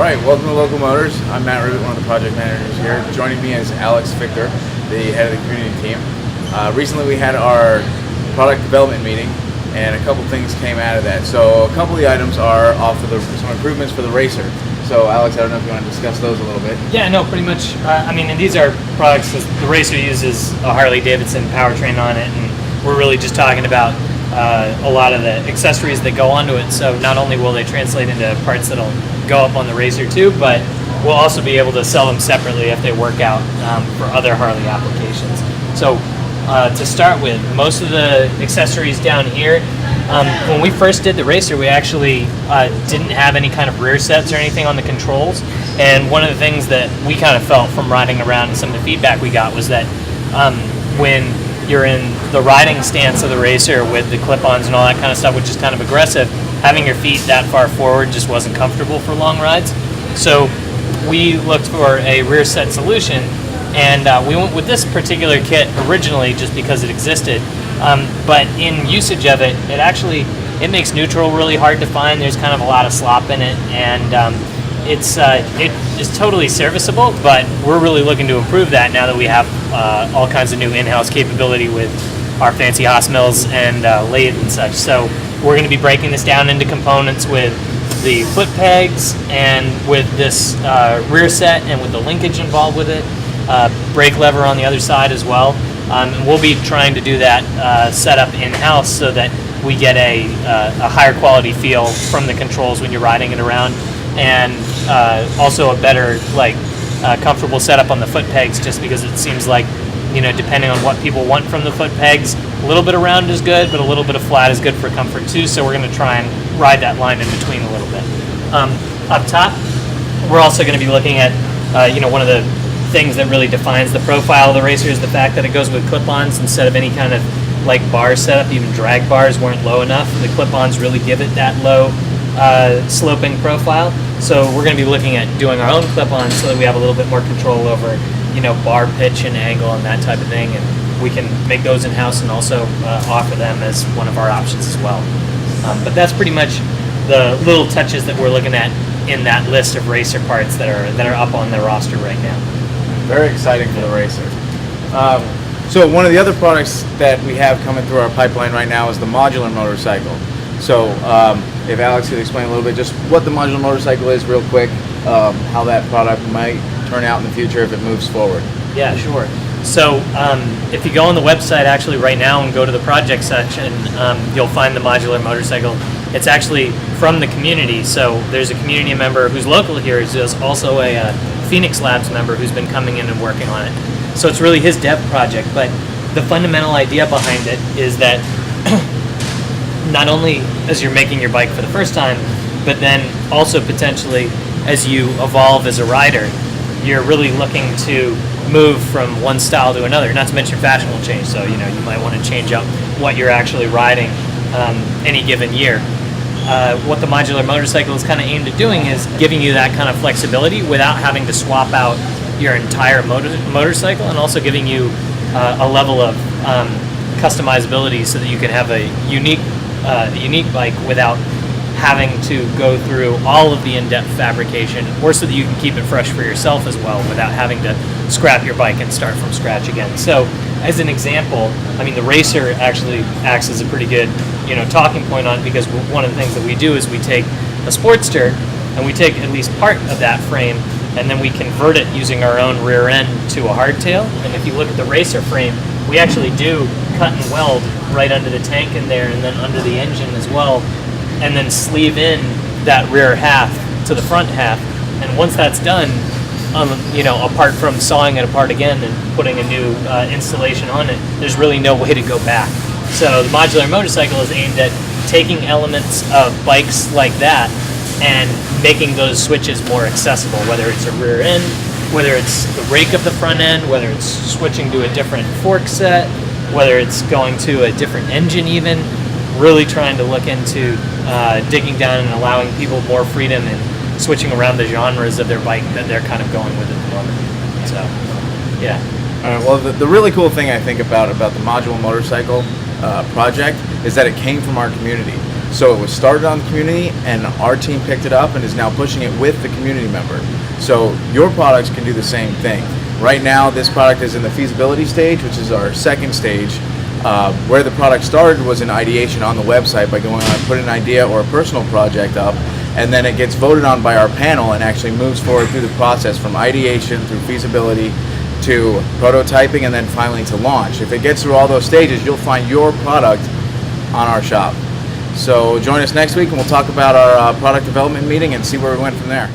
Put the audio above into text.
right, welcome to Local Motors. I'm Matt Rivett, one of the project managers here. Joining me is Alex Fiechter, the head of the community team. Recently we had our product development meeting, and a couple things came out of that. So a couple of the items are some improvements for the racer. So Alex, I don't know if you want to discuss those a little bit. Yeah, no, pretty much. And these are products that the racer uses a Harley-Davidson powertrain on it, and we're really just talking about a lot of the accessories that go onto it. So not only will they translate into parts that'll go up on the racer too, but we'll also be able to sell them separately if they work out for other Harley applications. So to start with, most of the accessories down here, when we first did the racer, we actually didn't have any kind of rear sets or anything on the controls. And one of the things that we kind of felt from riding around and some of the feedback we got was that when you're in the riding stance of the racer with the clip-ons and all that kind of stuff, which is kind of aggressive, having your feet that far forward just wasn't comfortable for long rides. So we looked for a rear set solution, and we went with this particular kit originally just because it existed. But in usage of it, it makes neutral really hard to find. There's kind of a lot of slop in it, and it is totally serviceable, but we're really looking to improve that now that we have all kinds of new in-house capability with our fancy Haas mills and lathe and such. So we're going to be breaking this down into components with the foot pegs and with this rear set and with the linkage involved with it, brake lever on the other side as well. And we'll be trying to do that setup in-house so that we get a higher quality feel from the controls when you're riding it around, and also a better comfortable setup on the foot pegs, just because it seems like, depending on what people want from the foot pegs, a little bit of round is good, but a little bit of flat is good for comfort too. So we're going to try and ride that line in between a little bit. Up top, we're also going to be looking at one of the things that really defines the profile of the racer is the fact that it goes with clip-ons instead of any kind of bar setup. Even drag bars weren't low enough. The clip-ons really give it that low sloping profile. So we're going to be looking at doing our own clip-ons so that we have a little bit more control over bar pitch and angle and that type of thing, and we can make those in-house and also offer them as one of our options as well. But that's pretty much the little touches that we're looking at in that list of racer parts that are up on the roster right now. Very exciting for the racer. So one of the other products that we have coming through our pipeline right now is the Modular Motorcycle. So if Alex could explain a little bit just what the Modular Motorcycle is real quick, how that product might turn out in the future if it moves forward. Yeah, sure. So if you go on the website actually right now and go to the project section, you'll find the Modular Motorcycle. It's actually from the community. So there's a community member who's local here, who's also a Phoenix Labs member who's been coming in and working on it. So it's really his dev project, but the fundamental idea behind it is that not only as you're making your bike for the first time, but then also potentially as you evolve as a rider, you're really looking to move from one style to another, not to mention fashion will change. So, you might want to change up what you're actually riding any given year. What the Modular Motorcycle is kind of aimed at doing is giving you that kind of flexibility without having to swap out your entire motorcycle, and also giving you a level of customizability so that you can have a unique bike without having to go through all of the in-depth fabrication, or so that you can keep it fresh for yourself as well without having to scrap your bike and start from scratch again. So as an example, the racer actually acts as a pretty good talking point on it, because one of the things that we do is we take a Sportster and we take at least part of that frame, and then we convert it using our own rear end to a hardtail. And if you look at the racer frame, we actually do cut and weld right under the tank in there, and then under the engine as well, and then sleeve in that rear half to the front half. And once that's done, apart from sawing it apart again and putting a new installation on it, there's really no way to go back. So the Modular Motorcycle is aimed at taking elements of bikes like that and making those switches more accessible, whether it's a rear end, whether it's the rake of the front end, whether it's switching to a different fork set, whether it's going to a different engine even. Really trying to look into digging down and allowing people more freedom and switching around the genres of their bike that they're kind of going with at the moment. So, yeah. All right, well, the really cool thing I think about the Modular Motorcycle project is that it came from our community. So it was started on the community, and our team picked it up and is now pushing it with the community member. So your products can do the same thing. Right now, this product is in the feasibility stage, which is our second stage. Where the product started was in ideation on the website by going on, put an idea or a personal project up, and then it gets voted on by our panel and actually moves forward through the process from ideation through feasibility to prototyping and then finally to launch. If it gets through all those stages, you'll find your product on our shop. So join us next week and we'll talk about our product development meeting and see where we went from there.